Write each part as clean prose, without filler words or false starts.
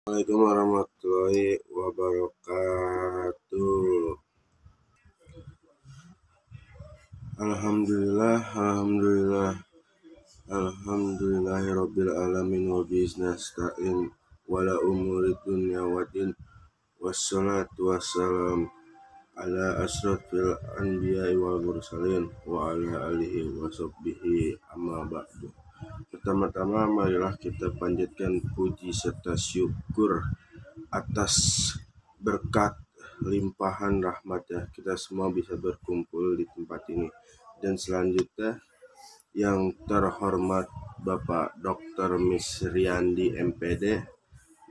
Assalamualaikum warahmatullahi wabarakatuh. Alhamdulillahirabbil alamin wa bihi nasta'in wala umuri dunya waddin wassalatu wassalam ala asrofil anbiya'i wal mursalin wa ala alihi wa sahbihi amma ba'du. Pertama-tama marilah kita panjatkan puji serta syukur atas berkat limpahan rahmat-Nya kita semua bisa berkumpul di tempat ini. Dan selanjutnya yang terhormat Bapak Dr. Misriandi MPD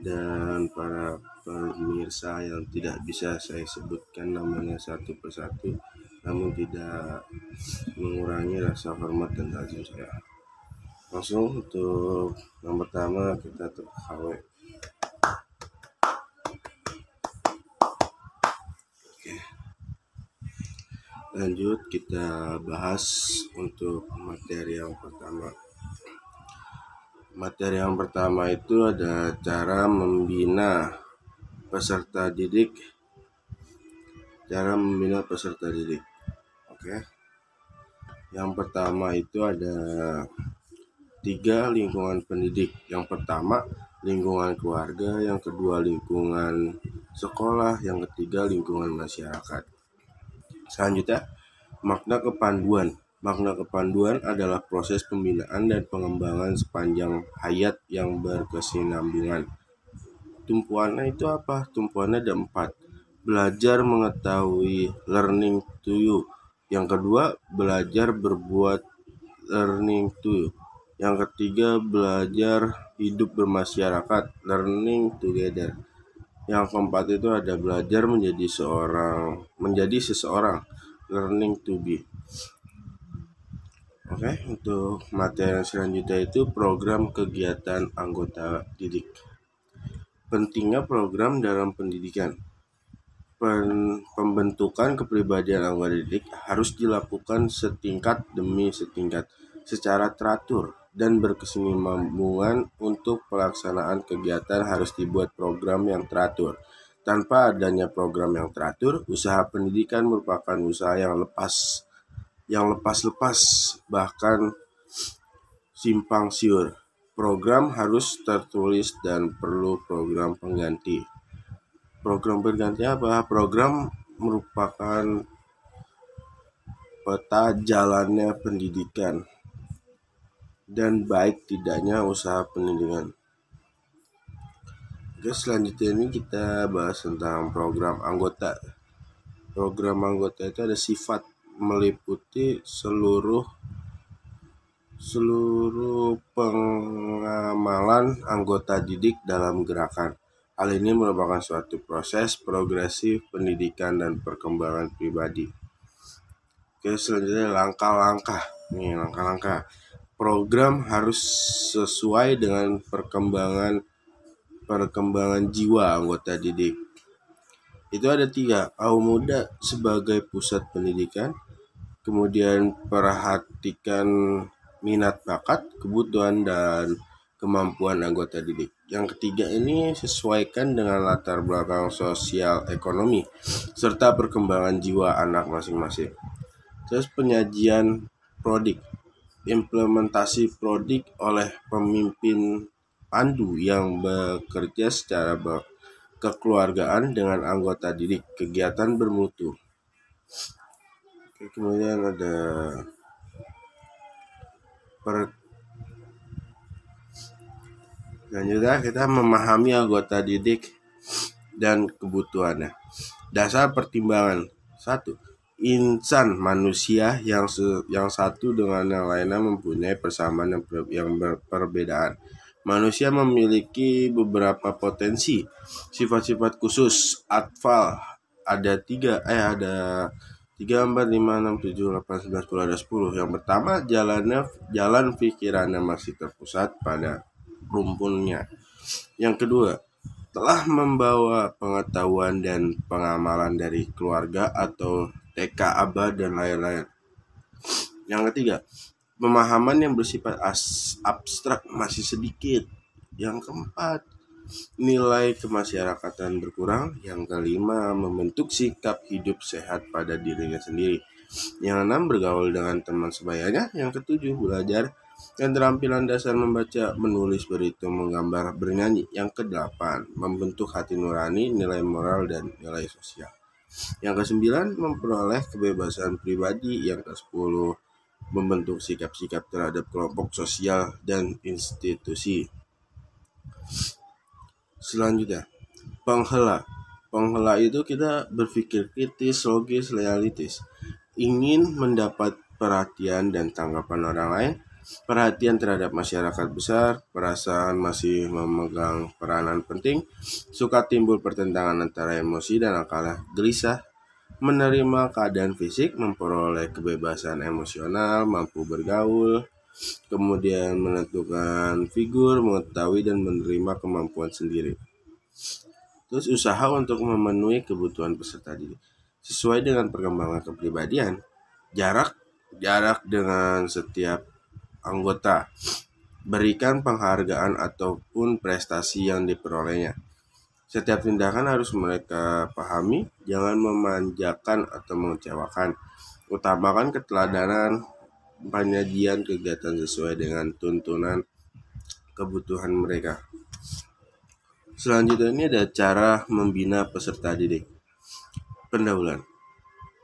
dan para pemirsa yang tidak bisa saya sebutkan namanya satu persatu, namun tidak mengurangi rasa hormat dan takzim saya. Langsung untuk yang pertama kita terkawal. Lanjut kita bahas untuk materi yang pertama. Materi yang pertama itu ada cara membina peserta didik. Oke. Yang pertama itu ada 3 lingkungan pendidik. Yang pertama lingkungan keluarga, yang kedua lingkungan sekolah, yang ketiga lingkungan masyarakat. Selanjutnya, makna kepanduan. Makna kepanduan adalah proses pembinaan dan pengembangan sepanjang hayat yang berkesinambungan. Tumpuannya itu apa? Tumpuannya ada 4. Belajar mengetahui, learning to you. Yang kedua, belajar berbuat, learning to you. Yang ketiga, belajar hidup bermasyarakat, learning together. Yang keempat itu ada belajar menjadi seseorang, learning to be. Oke, untuk materi selanjutnya itu program kegiatan anggota didik. Pentingnya program dalam pendidikan. Pembentukan kepribadian anggota didik harus dilakukan setingkat demi setingkat, secara teratur dan berkesinambungan. Untuk pelaksanaan kegiatan harus dibuat program yang teratur. Tanpa adanya program yang teratur, usaha pendidikan merupakan usaha yang lepas-lepas, bahkan simpang siur. Program harus tertulis dan perlu program pengganti. Program pengganti apa? Program merupakan peta jalannya pendidikan dan baik tidaknya usaha pendidikan. Oke, selanjutnya ini kita bahas tentang program anggota. Program anggota itu ada sifat meliputi seluruh pengamalan anggota didik dalam gerakan. Hal ini merupakan suatu proses progresif pendidikan dan perkembangan pribadi. Oke, selanjutnya langkah-langkah. Program harus sesuai dengan perkembangan jiwa anggota didik. Itu ada 3. Kaum muda sebagai pusat pendidikan, kemudian perhatikan minat bakat, kebutuhan dan kemampuan anggota didik. Yang ketiga ini sesuaikan dengan latar belakang sosial ekonomi serta perkembangan jiwa anak masing-masing. Terus penyajian prodik. Implementasi prodik oleh pemimpin pandu yang bekerja secara kekeluargaan dengan anggota didik, kegiatan bermutu. Oke, kemudian ada selanjutnya kita memahami anggota didik dan kebutuhannya. Dasar pertimbangan. 1. Insan manusia yang satu dengan yang lainnya mempunyai persamaan yang berbedaan. Manusia memiliki beberapa potensi, sifat-sifat khusus. Atfal ada 3, ada 3, 4, 5, 6, 7, 8, 9, 10, ada 10. Yang pertama, jalan pikirannya masih terpusat pada rumpunnya. Yang kedua, telah membawa pengetahuan dan pengamalan dari keluarga atau TK, ABA, dan lain-lain. Yang ketiga, pemahaman yang bersifat abstrak masih sedikit. Yang keempat, nilai kemasyarakatan berkurang. Yang kelima, membentuk sikap hidup sehat pada dirinya sendiri. Yang enam, bergaul dengan teman sebayanya. Yang ketujuh, belajar dan keterampilan dasar membaca, menulis, berhitung, menggambar, bernyanyi. Yang kedelapan, membentuk hati nurani, nilai moral dan nilai sosial. Yang kesembilan, memperoleh kebebasan pribadi. Yang kesepuluh, membentuk sikap-sikap terhadap kelompok sosial dan institusi. Selanjutnya, penghela. Penghela itu kita berpikir kritis, logis, realistis. Ingin mendapat perhatian dan tanggapan orang lain, perhatian terhadap masyarakat besar, perasaan masih memegang peranan penting, suka timbul pertentangan antara emosi dan akal, gelisah, menerima keadaan fisik, memperoleh kebebasan emosional, mampu bergaul, kemudian menentukan figur, mengetahui dan menerima kemampuan sendiri. Terus usaha untuk memenuhi kebutuhan peserta didik sesuai dengan perkembangan kepribadian, jarak dengan setiap anggota, berikan penghargaan ataupun prestasi yang diperolehnya. Setiap tindakan harus mereka pahami, jangan memanjakan atau mengecewakan. Utamakan keteladanan, penyajian kegiatan sesuai dengan tuntunan kebutuhan mereka. Selanjutnya ini ada cara membina peserta didik. Pendahuluan.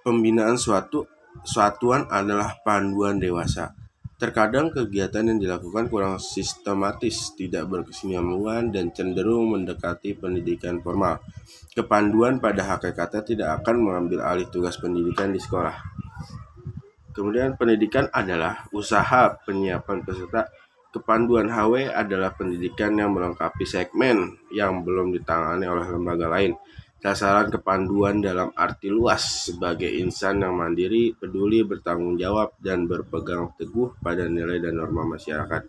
Pembinaan satuan adalah panduan dewasa. Terkadang kegiatan yang dilakukan kurang sistematis, tidak berkesinambungan, dan cenderung mendekati pendidikan formal. Kepanduan pada hakikatnya tidak akan mengambil alih tugas pendidikan di sekolah. Kemudian pendidikan adalah usaha penyiapan peserta. Kepanduan HW adalah pendidikan yang melengkapi segmen yang belum ditangani oleh lembaga lain. Sasaran kepanduan dalam arti luas sebagai insan yang mandiri, peduli, bertanggung jawab, dan berpegang teguh pada nilai dan norma masyarakat.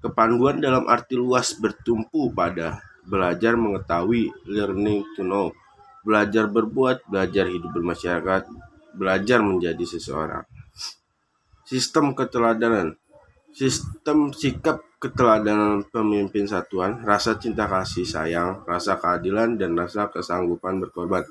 Kepanduan dalam arti luas bertumpu pada belajar mengetahui, learning to know, belajar berbuat, belajar hidup bermasyarakat, belajar menjadi seseorang. Sistem keteladanan. Sistem sikap keteladanan pemimpin satuan, rasa cinta kasih sayang, rasa keadilan, dan rasa kesanggupan berkorban.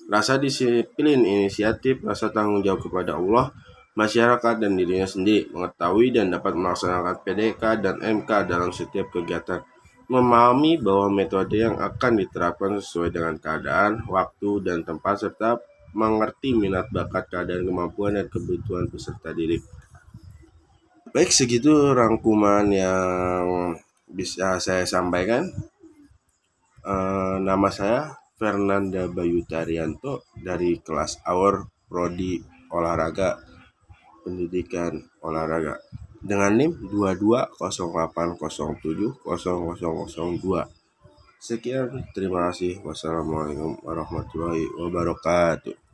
Rasa disiplin inisiatif, rasa tanggung jawab kepada Allah, masyarakat, dan dirinya sendiri. Mengetahui dan dapat melaksanakan PDK dan MK dalam setiap kegiatan. Memahami bahwa metode yang akan diterapkan sesuai dengan keadaan, waktu, dan tempat, serta mengerti minat bakat, keadaan, kemampuan, dan kebutuhan peserta didik. Baik, segitu rangkuman yang bisa saya sampaikan. Nama saya Fernanda Bayu Tarianto dari kelas AWOR Prodi Olahraga Pendidikan Olahraga dengan NIM 2208070002. Sekian, terima kasih. Wassalamualaikum warahmatullahi wabarakatuh.